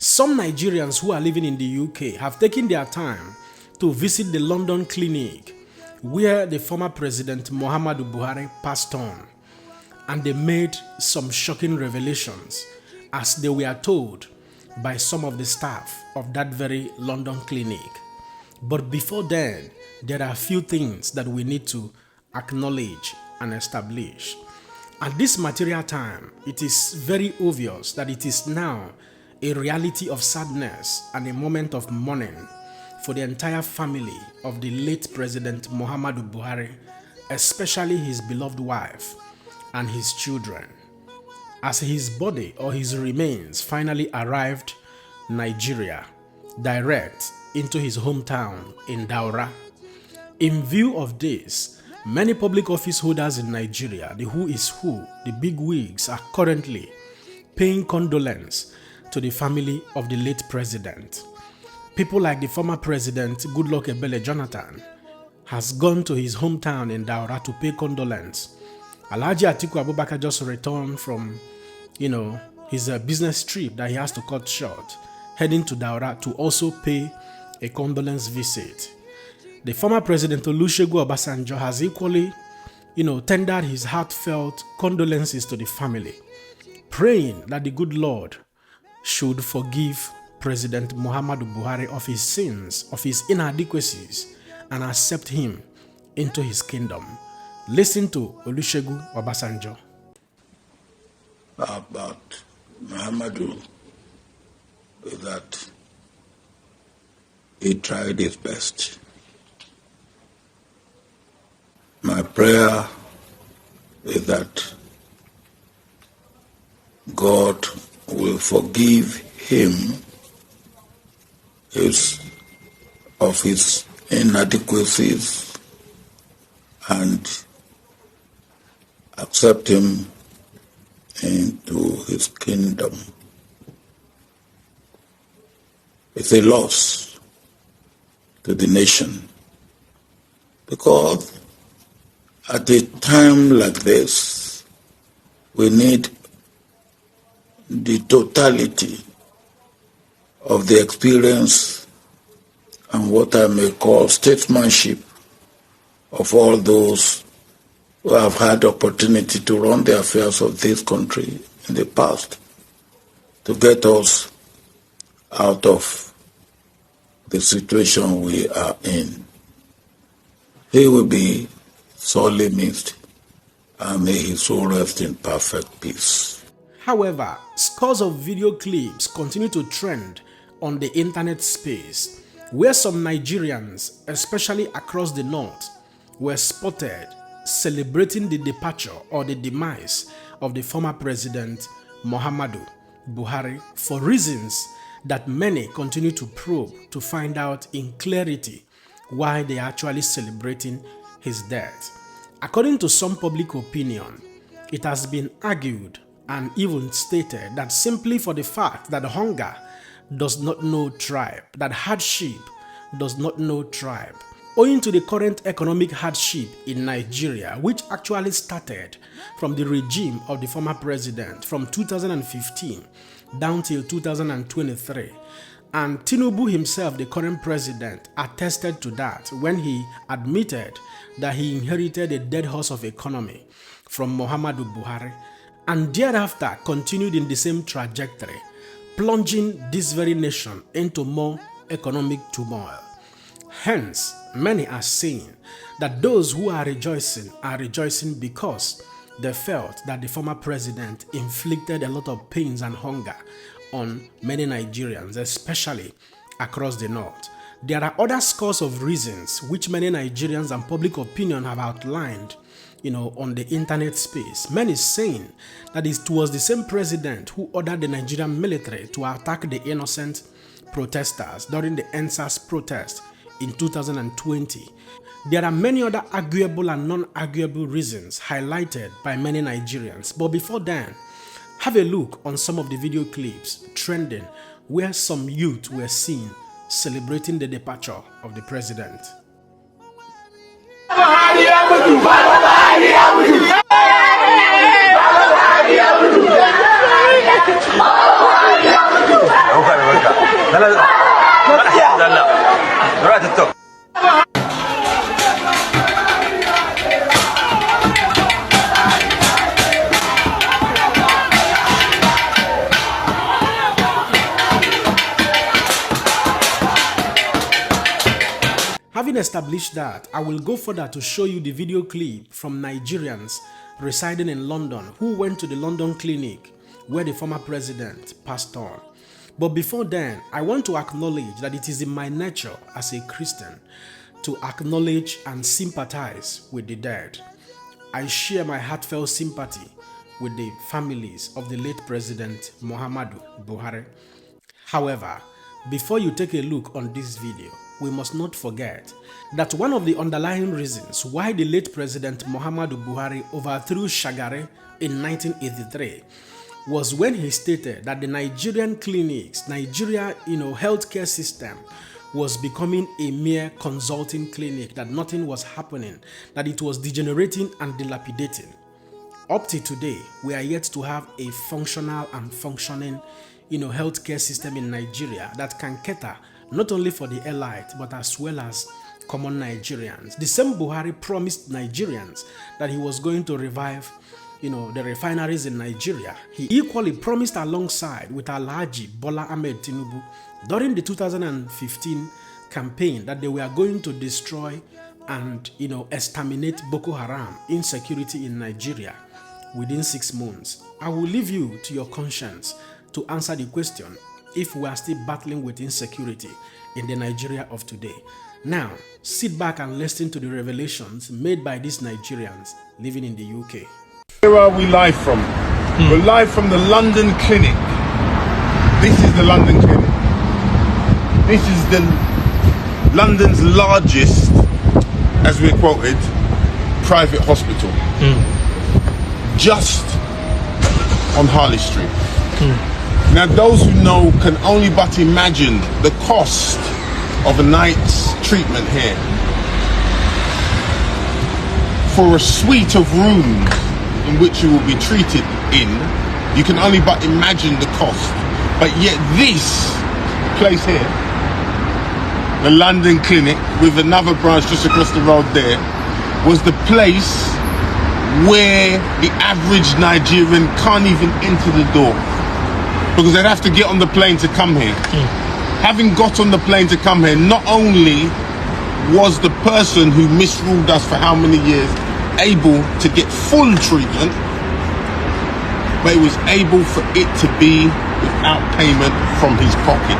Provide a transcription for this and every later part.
Some Nigerians who are living in the UK have taken their time to visit the London clinic where the former President Muhammadu Buhari passed on, and they made some shocking revelations as they were told by some of the staff of that very London clinic. But before then, there are a few things that we need to acknowledge and establish. At this material time, it is very obvious that it is now a reality of sadness and a moment of mourning for the entire family of the late President Muhammadu Buhari, especially his beloved wife and his children, as his body or his remains finally arrived in Nigeria, direct into his hometown in Daura. In view of this, many public office holders in Nigeria, the who is who, the big wigs, are currently paying condolence to the family of the late president. People like the former president, Goodluck Jonathan, has gone to his hometown in Daura to pay condolence. Alhaji Atiku Abubakar just returned from, his business trip that he has to cut short, heading to Daura to also pay a condolence visit. The former President Olusegun Obasanjo has equally, tendered his heartfelt condolences to the family, praying that the good Lord should forgive President Muhammadu Buhari of his sins, of his inadequacies, and accept him into his kingdom. Listen to Olusegun Obasanjo. About Muhammadu is that he tried his best. My prayer is that God will forgive him of his inadequacies and accept him into his kingdom. It's a loss to the nation, because at a time like this, we need the totality of the experience and what I may call statesmanship of all those who have had opportunity to run the affairs of this country in the past to get us out of the situation we are in. He will be sorely missed, and may his soul rest in perfect peace. However, scores of video clips continue to trend on the internet space, where some Nigerians, especially across the north, were spotted celebrating the departure or the demise of the former President Muhammadu Buhari for reasons that many continue to probe to find out in clarity why they are actually celebrating his death. According to some public opinion, it has been argued and even stated that simply for the fact that hunger does not know tribe, that hardship does not know tribe, owing to the current economic hardship in Nigeria, which actually started from the regime of the former president from 2015 down till 2023. And Tinubu himself, the current president, attested to that when he admitted that he inherited a dead horse of economy from Muhammadu Buhari, and thereafter continued in the same trajectory, plunging this very nation into more economic turmoil. Hence, many are saying that those who are rejoicing because they felt that the former president inflicted a lot of pains and hunger on many Nigerians, especially across the north. There are other scores of reasons which many Nigerians and public opinion have outlined, on the internet space. Many saying that it was the same president who ordered the Nigerian military to attack the innocent protesters during the NSAS protest in 2020. There are many other arguable and non-arguable reasons highlighted by many Nigerians. But before then, have a look on some of the video clips trending where some youth were seen celebrating the departure of the president. Having established that, I will go further to show you the video clip from Nigerians residing in London who went to the London clinic where the former president passed on. But before then, I want to acknowledge that it is in my nature as a Christian to acknowledge and sympathize with the dead. I share my heartfelt sympathy with the families of the late President Muhammadu Buhari. However, before you take a look on this video, we must not forget that one of the underlying reasons why the late President Muhammadu Buhari overthrew Shagari in 1983 was when he stated that the Nigerian clinics, Nigeria, healthcare system was becoming a mere consulting clinic, that nothing was happening, that it was degenerating and dilapidating. Up to today, we are yet to have a functional and functioning, healthcare system in Nigeria that can cater not only for the elite, but as well as common Nigerians. The same Buhari promised Nigerians that he was going to revive, the refineries in Nigeria. He equally promised alongside with Alhaji Bola Ahmed Tinubu during the 2015 campaign that they were going to destroy and, exterminate Boko Haram insecurity in Nigeria within 6 months. I will leave you to your conscience to answer the question if we are still battling with insecurity in the Nigeria of today. Now, sit back and listen to the revelations made by these Nigerians living in the UK. Where are we live from? We're live from the London Clinic. This is the London Clinic. This is the London's largest, as we're quoted, private hospital. Just on Harley Street. Now, those who know can only but imagine the cost of a night's treatment here. For a suite of rooms in which you will be treated in, you can only but imagine the cost. But yet this place here, the London Clinic, with another branch just across the road there, was the place where the average Nigerian can't even enter the door, because they'd have to get on the plane to come here. Having got on the plane to come here, not only was the person who misruled us for how many years able to get full treatment, but he was able for it to be without payment from his pocket.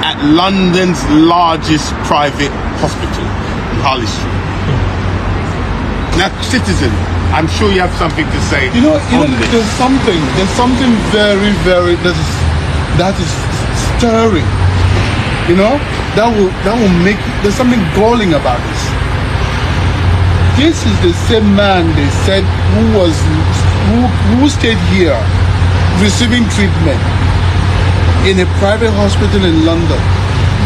At London's largest private hospital in Harley Street. Now, citizen, I'm sure you have something to say. There's something very, very that is stirring. That will make, there's something galling about this. This is the same man they said who stayed here receiving treatment in a private hospital in London.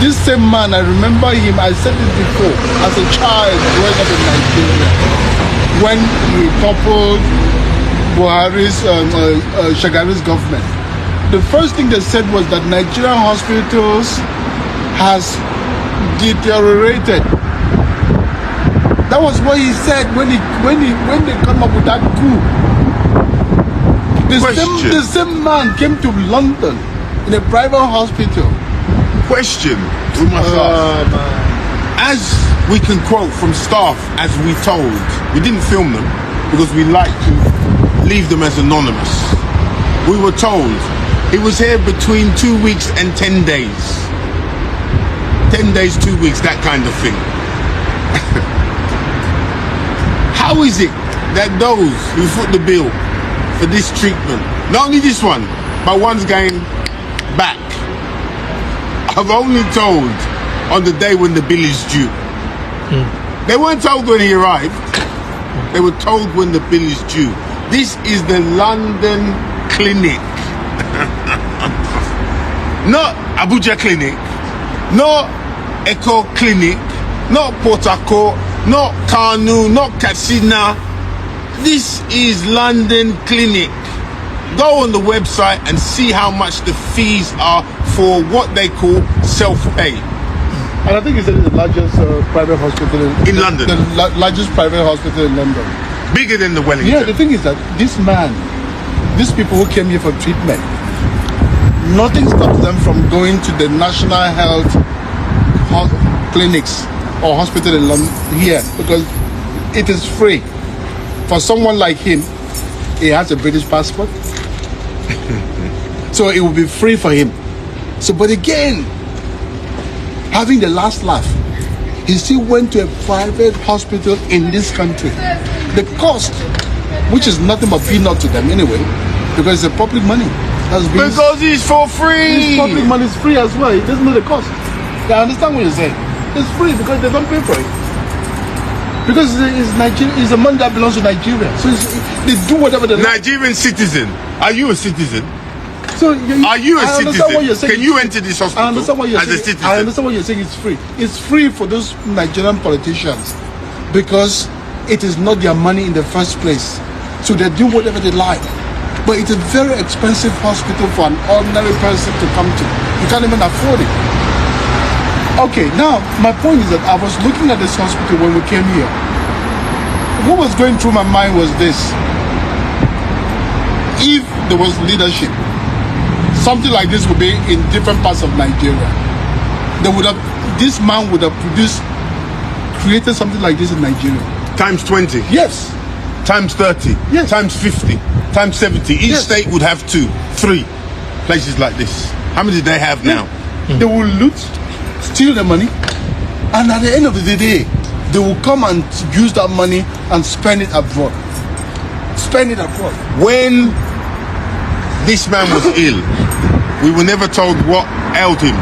This same man, I remember him, I said this before, as a child growing up in Nigeria, when we toppled Buhari's, Shagari's government. The first thing they said was that Nigerian hospitals has deteriorated. That was what he said when they come up with that coup. The same man came to London in a private hospital. Question we must ask. As we can quote from staff, as we told, we didn't film them because we like to leave them as anonymous. We were told he was here between 2 weeks and 10 days. 10 days, 2 weeks, that kind of thing. How is it that those who foot the bill for this treatment, not only this one, but one's going back, I've only told on the day when the bill is due. They weren't told when he arrived. They were told when the bill is due. This is the London Clinic. Not Abuja Clinic, not Echo Clinic, not Port Harcourt, not Kanu, not Katsina. This is London Clinic. Go on the website and see how much the fees are for what they call self-pay. And I think it's the largest private hospital in London. The largest private hospital in London. Bigger than the Wellington. Yeah, the thing is that this man, these people who came here for treatment, nothing stops them from going to the national health clinics or hospital in London here, because it is free. For someone like him, he has a British passport. So it will be free for him. So, but again, having the last laugh, he still went to a private hospital in this country. The cost, which is nothing but peanut to them anyway, because it's public money. Because it's for free. This public money is free as well. It doesn't know the cost. I understand what you're saying. It's free because they don't pay for it. Because it's the money that belongs to Nigeria. So they do whatever they like. Nigerian citizen. Are you a citizen? So are you a citizen? Can you enter this hospital I understand what you're as a saying. citizen? I understand what you're saying. It's free. It's free for those Nigerian politicians because it is not their money in the first place. So they do whatever they like. But it's a very expensive hospital for an ordinary person to come to. You can't even afford it. Okay, now my point is that I was looking at this hospital when we came here. What was going through my mind was this: if there was leadership, something like this would be in different parts of Nigeria. This man would have created something like this in Nigeria. Times 20. Yes. Times 30. Yes. Times 50. Times 70. Each state would have 2, 3 places like this. How many do they have now? They will loot, steal the money, and at the end of the day, they will come and use that money and spend it abroad. Spend it abroad. When this man was ill, we were never told what ailed him.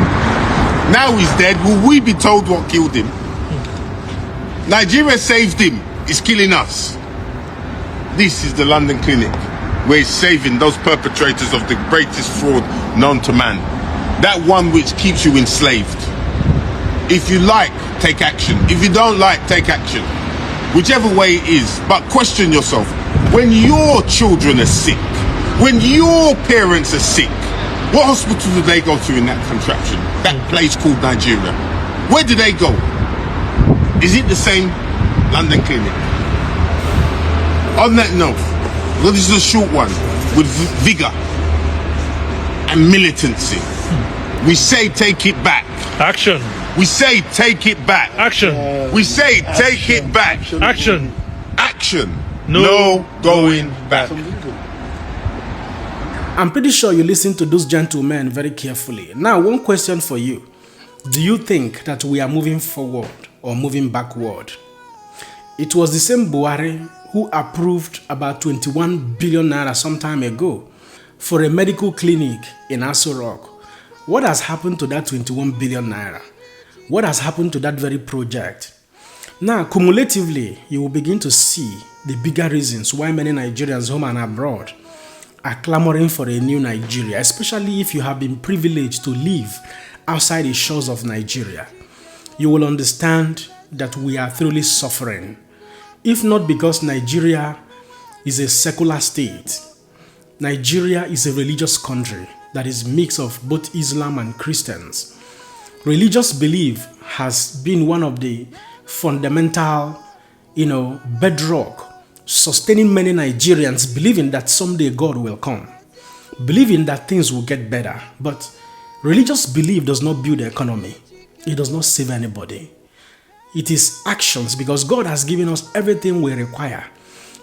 Now he's dead. Will we be told what killed him? Nigeria saved him. It's killing us. This is the London clinic where it's saving those perpetrators of the greatest fraud known to man. That one which keeps you enslaved. If you like, take action. If you don't like, take action. Whichever way it is. But question yourself. When your children are sick, when your parents are sick, what hospital do they go to in that contraption? That place called Nigeria. Where do they go? Is it the same London clinic? On that note, well, this is a short one, with vigor and militancy. We say take it back. Action. We say take it back. Action. We say take it back. Action. Action. No going back. I'm pretty sure you listened to those gentlemen very carefully. Now, one question for you. Do you think that we are moving forward or moving backward? It was the same Buhari who approved about 21 billion naira some time ago for a medical clinic in Aso Rock. What has happened to that 21 billion naira? What has happened to that very project? Now, cumulatively, you will begin to see the bigger reasons why many Nigerians home and abroad are clamoring for a new Nigeria, especially if you have been privileged to live outside the shores of Nigeria. You will understand that we are truly suffering. If not because Nigeria is a secular state, Nigeria is a religious country that is a mix of both Islam and Christians. Religious belief has been one of the fundamental, bedrock sustaining many Nigerians, believing that someday God will come, believing that things will get better. But religious belief does not build the economy. It does not save anybody. It is actions, because God has given us everything we require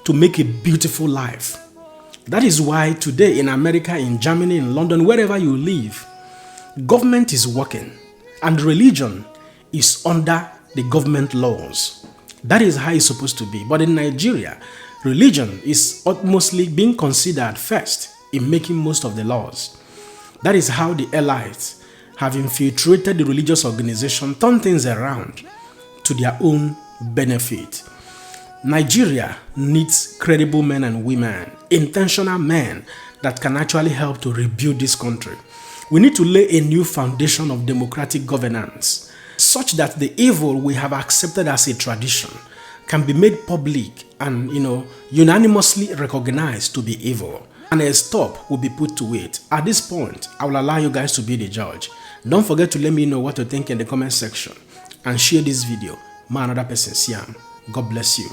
to make a beautiful life. That is why today in America, in Germany, in London, wherever you live, government is working and religion is under the government laws. That is how it's supposed to be. But in Nigeria, religion is mostly being considered first in making most of the laws. That is how the elites have infiltrated the religious organization, turned things around to their own benefit. Nigeria needs credible men and women, intentional men that can actually help to rebuild this country. We need to lay a new foundation of democratic governance, such that the evil we have accepted as a tradition can be made public and, unanimously recognized to be evil. and a stop will be put to it. At this point, I will allow you guys to be the judge. Don't forget to let me know what you think in the comment section and share this video. May another person see am. God bless you.